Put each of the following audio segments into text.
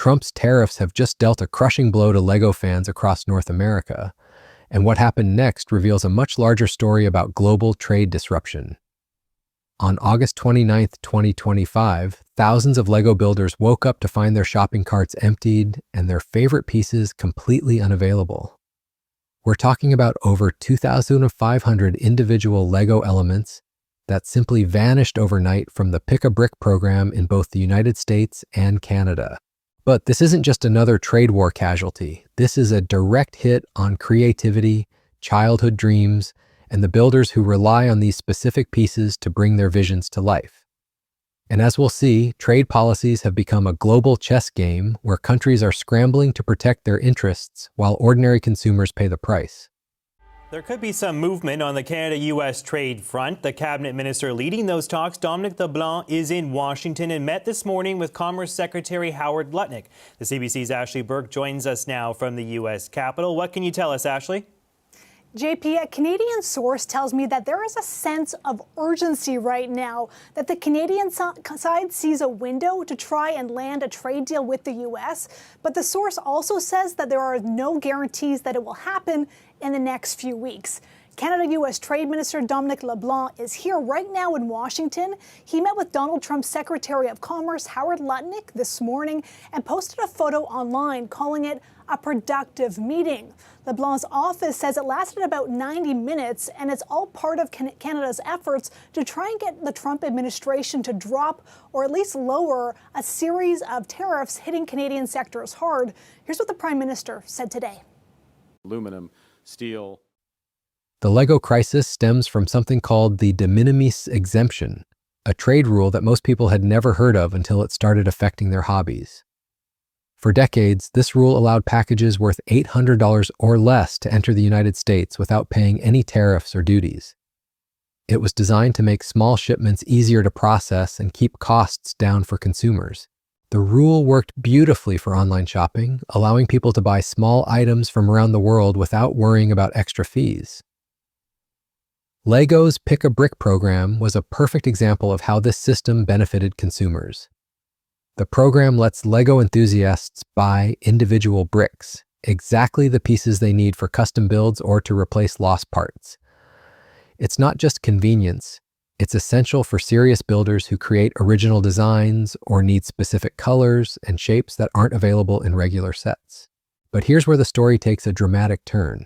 Trump's tariffs have just dealt a crushing blow to LEGO fans across North America, and what happened next reveals a much larger story about global trade disruption. On August 29, 2025, thousands of LEGO builders woke up to find their shopping carts emptied and their favorite pieces completely unavailable. We're talking about over 2,500 individual LEGO elements that simply vanished overnight from the Pick-a-Brick program in both the United States and Canada. But this isn't just another trade war casualty. This is a direct hit on creativity, childhood dreams, and the builders who rely on these specific pieces to bring their visions to life. And as we'll see, trade policies have become a global chess game where countries are scrambling to protect their interests while ordinary consumers pay the price. There could be some movement on the Canada-U.S. trade front. The cabinet minister leading those talks, Dominic LeBlanc, is in Washington and met this morning with Commerce Secretary Howard Lutnick. The CBC's Ashley Burke joins us now from the U.S. Capitol. What can you tell us, Ashley? JP, a Canadian source tells me that there is a sense of urgency right now, that the Canadian side sees a window to try and land a trade deal with the U.S., but the source also says that there are no guarantees that it will happen in the next few weeks. Canada-U.S. Trade Minister Dominic LeBlanc is here right now in Washington. He met with Donald Trump's Secretary of Commerce, Howard Lutnick, this morning and posted a photo online calling it a productive meeting. LeBlanc's office says it lasted about 90 minutes, and it's all part of Canada's efforts to try and get the Trump administration to drop or at least lower a series of tariffs hitting Canadian sectors hard. Here's what the Prime Minister said today. Aluminum, steel. The LEGO crisis stems from something called the de minimis exemption, a trade rule that most people had never heard of until it started affecting their hobbies. For decades, this rule allowed packages worth $800 or less to enter the United States without paying any tariffs or duties. It was designed to make small shipments easier to process and keep costs down for consumers. The rule worked beautifully for online shopping, allowing people to buy small items from around the world without worrying about extra fees. LEGO's Pick-a-Brick program was a perfect example of how this system benefited consumers. The program lets LEGO enthusiasts buy individual bricks, exactly the pieces they need for custom builds or to replace lost parts. It's not just convenience, it's essential for serious builders who create original designs or need specific colors and shapes that aren't available in regular sets. But here's where the story takes a dramatic turn.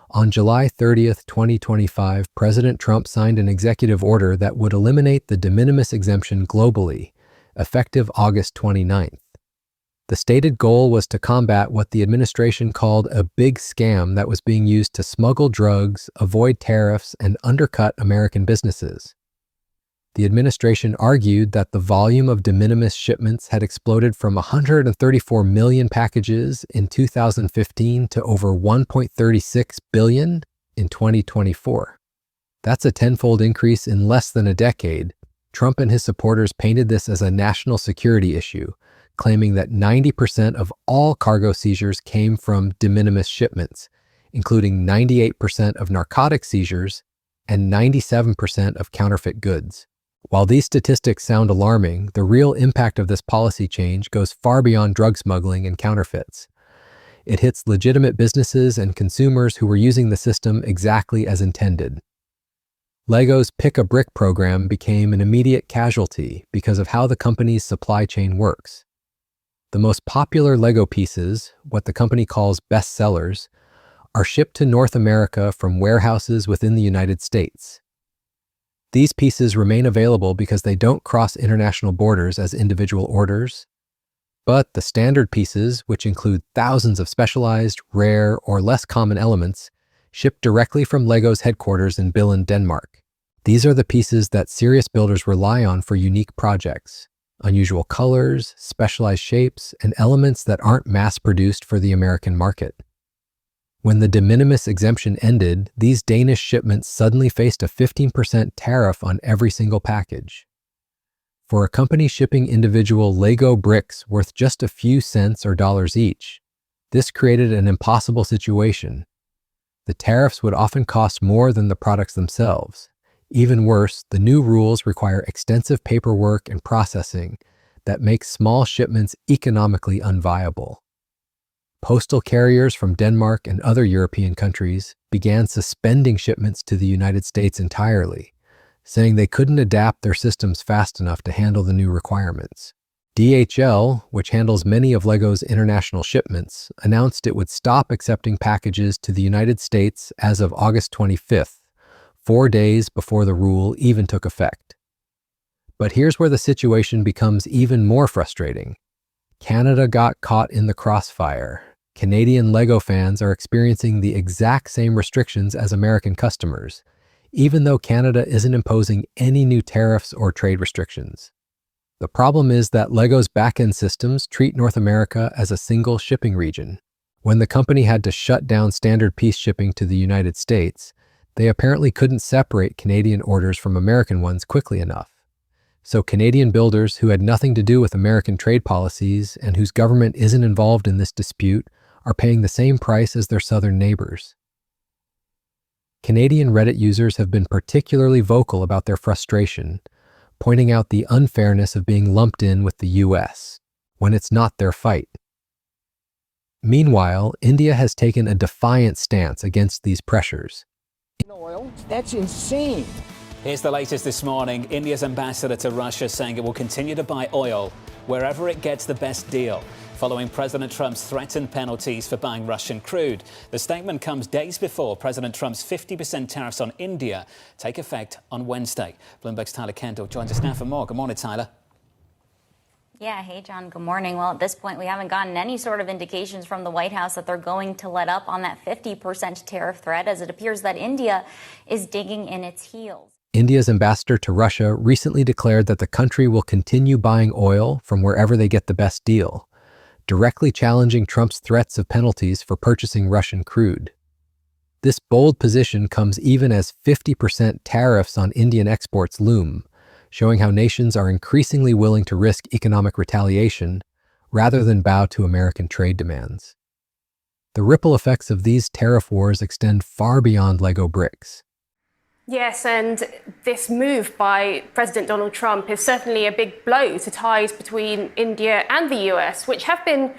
On July 30th, 2025, President Trump signed an executive order that would eliminate the de minimis exemption globally, effective August 29th. The stated goal was to combat what the administration called a big scam that was being used to smuggle drugs, avoid tariffs, and undercut American businesses. The administration argued that the volume of de minimis shipments had exploded from 134 million packages in 2015 to over 1.36 billion in 2024. That's a tenfold increase in less than a decade. Trump and his supporters painted this as a national security issue, claiming that 90% of all cargo seizures came from de minimis shipments, including 98% of narcotic seizures and 97% of counterfeit goods. While these statistics sound alarming, the real impact of this policy change goes far beyond drug smuggling and counterfeits. It hits legitimate businesses and consumers who were using the system exactly as intended. LEGO's Pick-a-Brick program became an immediate casualty because of how the company's supply chain works. The most popular LEGO pieces, what the company calls best sellers, are shipped to North America from warehouses within the United States. These pieces remain available because they don't cross international borders as individual orders. But the standard pieces, which include thousands of specialized, rare, or less common elements, ship directly from LEGO's headquarters in Billund, Denmark. These are the pieces that serious builders rely on for unique projects, unusual colors, specialized shapes, and elements that aren't mass-produced for the American market. When the de minimis exemption ended, these Danish shipments suddenly faced a 15% tariff on every single package. For a company shipping individual LEGO bricks worth just a few cents or dollars each, this created an impossible situation. The tariffs would often cost more than the products themselves. Even worse, the new rules require extensive paperwork and processing that makes small shipments economically unviable. Postal carriers from Denmark and other European countries began suspending shipments to the United States entirely, saying they couldn't adapt their systems fast enough to handle the new requirements. DHL, which handles many of LEGO's international shipments, announced it would stop accepting packages to the United States as of August 25th, 4 days before the rule even took effect. But here's where the situation becomes even more frustrating. Canada got caught in the crossfire. Canadian LEGO fans are experiencing the exact same restrictions as American customers, even though Canada isn't imposing any new tariffs or trade restrictions. The problem is that LEGO's back-end systems treat North America as a single shipping region. When the company had to shut down standard piece shipping to the United States, they apparently couldn't separate Canadian orders from American ones quickly enough. So Canadian builders who had nothing to do with American trade policies and whose government isn't involved in this dispute are paying the same price as their southern neighbors. Canadian Reddit users have been particularly vocal about their frustration, pointing out the unfairness of being lumped in with the US when it's not their fight. Meanwhile, India has taken a defiant stance against these pressures. Oil? That's insane. Here's the latest this morning. India's ambassador to Russia saying it will continue to buy oil wherever it gets the best deal, following President Trump's threatened penalties for buying Russian crude. The statement comes days before President Trump's 50% tariffs on India take effect on Wednesday. Bloomberg's Tyler Kendall joins us now for more. Good morning, Tyler. Yeah, hey, John, good morning. Well, at this point, we haven't gotten any sort of indications from the White House that they're going to let up on that 50% tariff threat, as it appears that India is digging in its heels. India's ambassador to Russia recently declared that the country will continue buying oil from wherever they get the best deal, directly challenging Trump's threats of penalties for purchasing Russian crude. This bold position comes even as 50% tariffs on Indian exports loom, showing how nations are increasingly willing to risk economic retaliation rather than bow to American trade demands. The ripple effects of these tariff wars extend far beyond LEGO bricks. Yes, and this move by President Donald Trump is certainly a big blow to ties between India and the US, which have been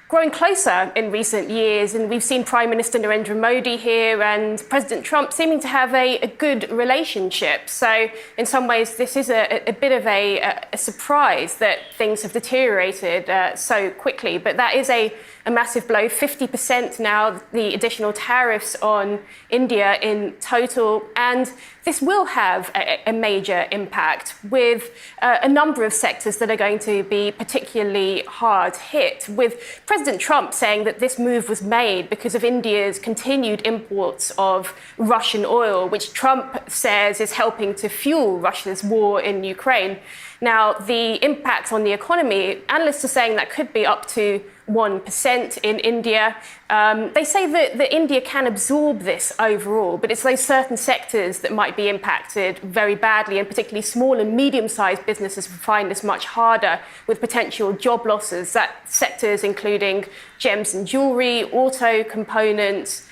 growing closer in recent years. And we've seen Prime Minister Narendra Modi here and President Trump seeming to have a good relationship. So in some ways, this is a bit of a surprise that things have deteriorated so quickly. But that is a massive blow. 50% now, the additional tariffs on India in total. And this will have a major impact with a number of sectors that are going to be particularly hard hit, with President Trump saying that this move was made because of India's continued imports of Russian oil, which Trump says is helping to fuel Russia's war in Ukraine. Now, the impact on the economy, analysts are saying that could be up to 1% in India. They say that India can absorb this overall, but it's those certain sectors that might be impacted very badly, and particularly small and medium-sized businesses will find this much harder, with potential job losses. That sectors including gems and jewelry, auto components,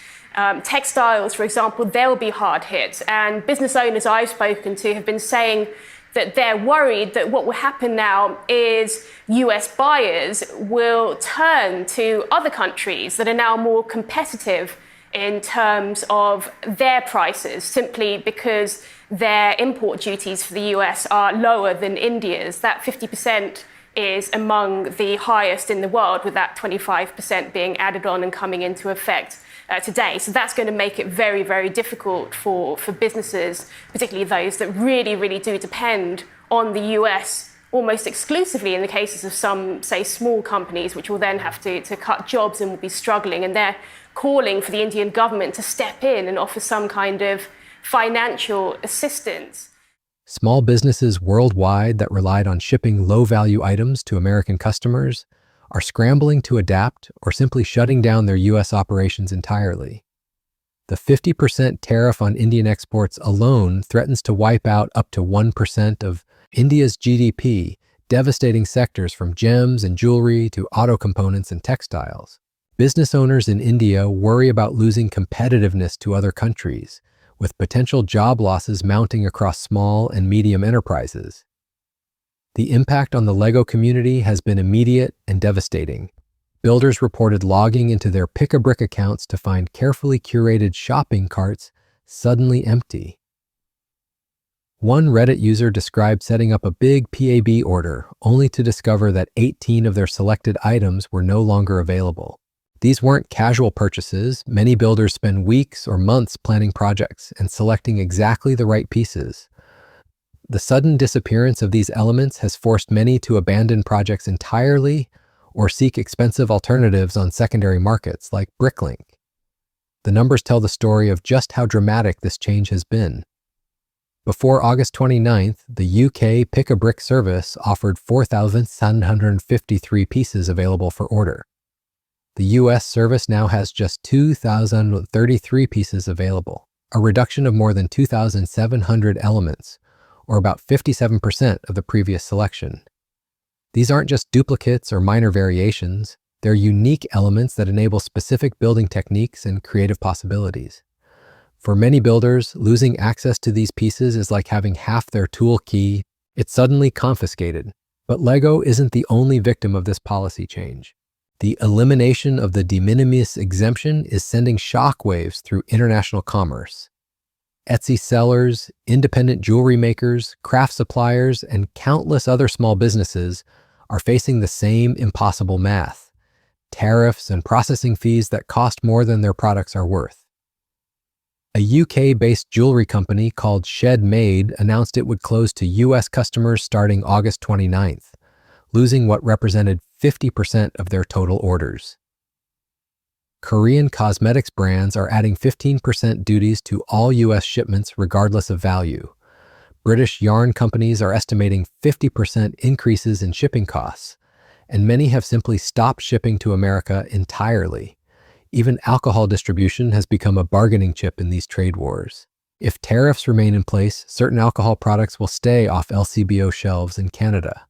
textiles, for example, they'll be hard hit. And business owners I've spoken to have been saying that they're worried that what will happen now is US buyers will turn to other countries that are now more competitive in terms of their prices, simply because their import duties for the US are lower than India's. That 50% is among the highest in the world, with that 25% being added on and coming into effect today. So that's going to make it very, very difficult for businesses, particularly those that really, really do depend on the US almost exclusively in the cases of some, say, small companies, which will then have to cut jobs and will be struggling. And they're calling for the Indian government to step in and offer some kind of financial assistance. Small businesses worldwide that relied on shipping low-value items to American customers are scrambling to adapt or simply shutting down their U.S. operations entirely. The 50% tariff on Indian exports alone threatens to wipe out up to 1% of India's GDP, devastating sectors from gems and jewelry to auto components and textiles. Business owners in India worry about losing competitiveness to other countries, with potential job losses mounting across small and medium enterprises. The impact on the LEGO community has been immediate and devastating. Builders reported logging into their pick-a-brick accounts to find carefully curated shopping carts suddenly empty. One Reddit user described setting up a big PAB order only to discover that 18 of their selected items were no longer available. These weren't casual purchases. Many builders spend weeks or months planning projects and selecting exactly the right pieces. The sudden disappearance of these elements has forced many to abandon projects entirely or seek expensive alternatives on secondary markets like Bricklink. The numbers tell the story of just how dramatic this change has been. Before August 29th, the UK Pick-a-Brick service offered 4,753 pieces available for order. The US service now has just 2,033 pieces available, a reduction of more than 2,700 elements, or about 57% of the previous selection. These aren't just duplicates or minor variations, they're unique elements that enable specific building techniques and creative possibilities. For many builders, losing access to these pieces is like having half their tool key. It's suddenly confiscated. But LEGO isn't the only victim of this policy change. The elimination of the de minimis exemption is sending shockwaves through international commerce. Etsy sellers, independent jewelry makers, craft suppliers, and countless other small businesses are facing the same impossible math: tariffs and processing fees that cost more than their products are worth. A UK-based jewelry company called Shed Made announced it would close to US customers starting August 29th, losing what represented 50% of their total orders. Korean cosmetics brands are adding 15% duties to all US shipments regardless of value. British yarn companies are estimating 50% increases in shipping costs, and many have simply stopped shipping to America entirely. Even alcohol distribution has become a bargaining chip in these trade wars. If tariffs remain in place, certain alcohol products will stay off LCBO shelves in Canada,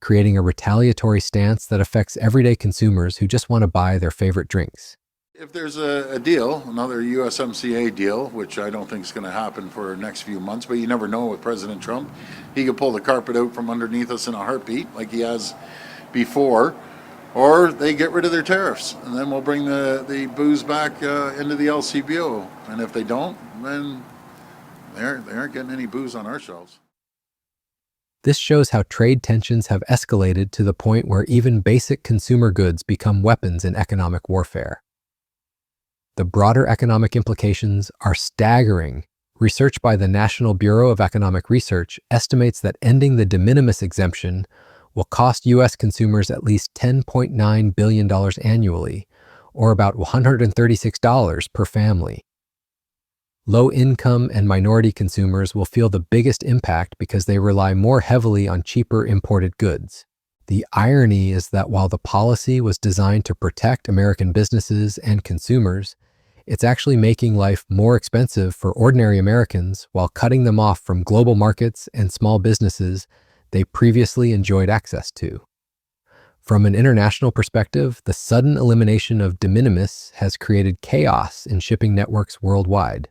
creating a retaliatory stance that affects everyday consumers who just want to buy their favorite drinks. If there's a deal, another USMCA deal, which I don't think is going to happen for the next few months, but you never know with President Trump. He could pull the carpet out from underneath us in a heartbeat like he has before, or they get rid of their tariffs, and then we'll bring the booze back into the LCBO. And if they don't, then they aren't getting any booze on our shelves. This shows how trade tensions have escalated to the point where even basic consumer goods become weapons in economic warfare. The broader economic implications are staggering. Research by the National Bureau of Economic Research estimates that ending the de minimis exemption will cost U.S. consumers at least $10.9 billion annually, or about $136 per family. Low-income and minority consumers will feel the biggest impact because they rely more heavily on cheaper imported goods. The irony is that while the policy was designed to protect American businesses and consumers, it's actually making life more expensive for ordinary Americans while cutting them off from global markets and small businesses they previously enjoyed access to. From an international perspective, the sudden elimination of de minimis has created chaos in shipping networks worldwide.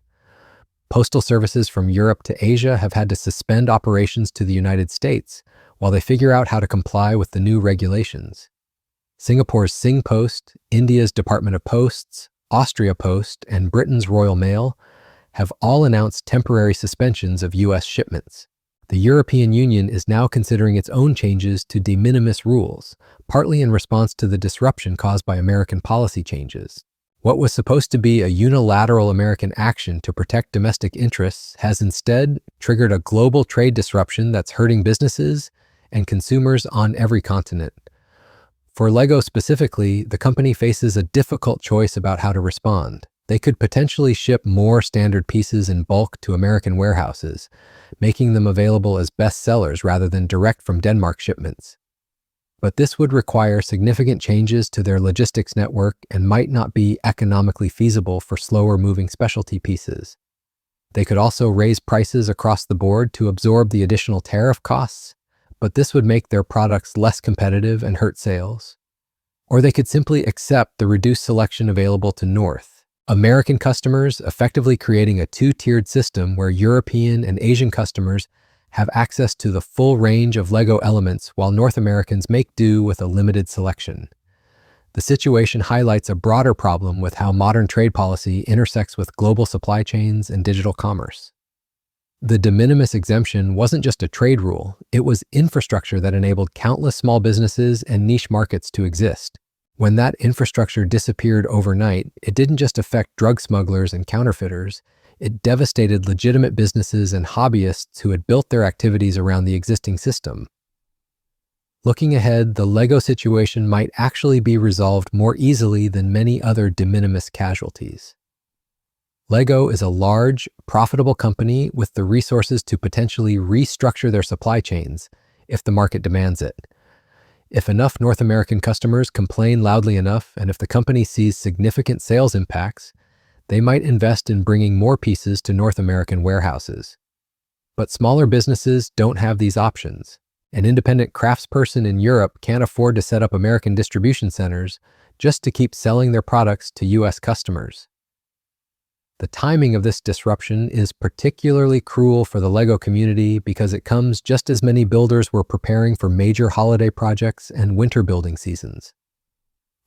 Postal services from Europe to Asia have had to suspend operations to the United States while they figure out how to comply with the new regulations. Singapore's Singpost, India's Department of Posts, Austria Post, and Britain's Royal Mail have all announced temporary suspensions of U.S. shipments. The European Union is now considering its own changes to de minimis rules, partly in response to the disruption caused by American policy changes. What was supposed to be a unilateral American action to protect domestic interests has instead triggered a global trade disruption that's hurting businesses and consumers on every continent. For LEGO specifically, the company faces a difficult choice about how to respond. They could potentially ship more standard pieces in bulk to American warehouses, making them available as bestsellers rather than direct from Denmark shipments. But this would require significant changes to their logistics network and might not be economically feasible for slower-moving specialty pieces. They could also raise prices across the board to absorb the additional tariff costs, but this would make their products less competitive and hurt sales. Or they could simply accept the reduced selection available to North American customers, effectively creating a two-tiered system where European and Asian customers have access to the full range of Lego elements while North Americans make do with a limited selection. The situation highlights a broader problem with how modern trade policy intersects with global supply chains and digital commerce. The de minimis exemption wasn't just a trade rule, it was infrastructure that enabled countless small businesses and niche markets to exist. When that infrastructure disappeared overnight, it didn't just affect drug smugglers and counterfeiters, it devastated legitimate businesses and hobbyists who had built their activities around the existing system. Looking ahead, the Lego situation might actually be resolved more easily than many other de minimis casualties. Lego is a large, profitable company with the resources to potentially restructure their supply chains if the market demands it. If enough North American customers complain loudly enough, and if the company sees significant sales impacts, they might invest in bringing more pieces to North American warehouses. But smaller businesses don't have these options. An independent craftsperson in Europe can't afford to set up American distribution centers just to keep selling their products to U.S. customers. The timing of this disruption is particularly cruel for the Lego community because it comes just as many builders were preparing for major holiday projects and winter building seasons.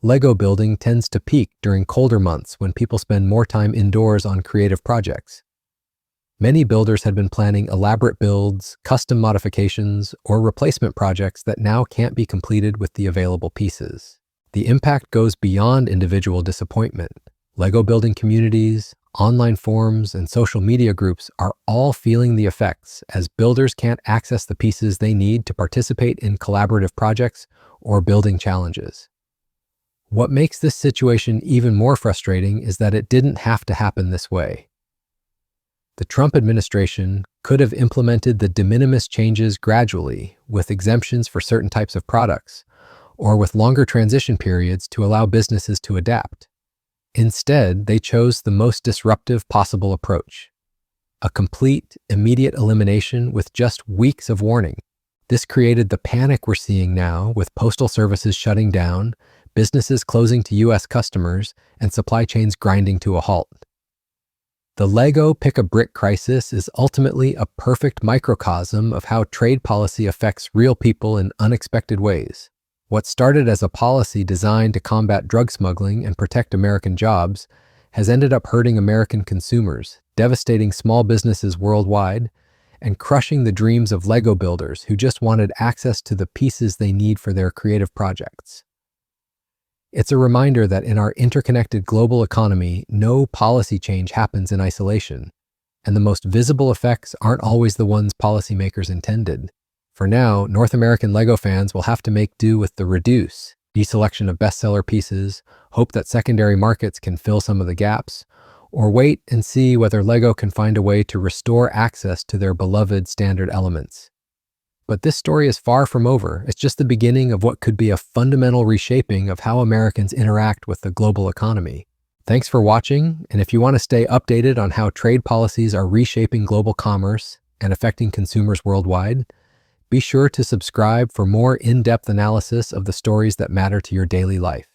Lego building tends to peak during colder months when people spend more time indoors on creative projects. Many builders had been planning elaborate builds, custom modifications, or replacement projects that now can't be completed with the available pieces. The impact goes beyond individual disappointment. Lego building communities, online forums, and social media groups are all feeling the effects as builders can't access the pieces they need to participate in collaborative projects or building challenges. What makes this situation even more frustrating is that it didn't have to happen this way. The Trump administration could have implemented the de minimis changes gradually, with exemptions for certain types of products, or with longer transition periods to allow businesses to adapt. Instead, they chose the most disruptive possible approach: a complete, immediate elimination with just weeks of warning. This created the panic we're seeing now, with postal services shutting down, businesses closing to U.S. customers, and supply chains grinding to a halt. The Lego pick-a-brick crisis is ultimately a perfect microcosm of how trade policy affects real people in unexpected ways. What started as a policy designed to combat drug smuggling and protect American jobs has ended up hurting American consumers, devastating small businesses worldwide, and crushing the dreams of Lego builders who just wanted access to the pieces they need for their creative projects. It's a reminder that in our interconnected global economy, no policy change happens in isolation, and the most visible effects aren't always the ones policymakers intended. For now, North American Lego fans will have to make do with the reduce, deselection of bestseller pieces, hope that secondary markets can fill some of the gaps, or wait and see whether Lego can find a way to restore access to their beloved standard elements. But this story is far from over. It's just the beginning of what could be a fundamental reshaping of how Americans interact with the global economy. Thanks for watching, and if you want to stay updated on how trade policies are reshaping global commerce and affecting consumers worldwide, be sure to subscribe for more in-depth analysis of the stories that matter to your daily life.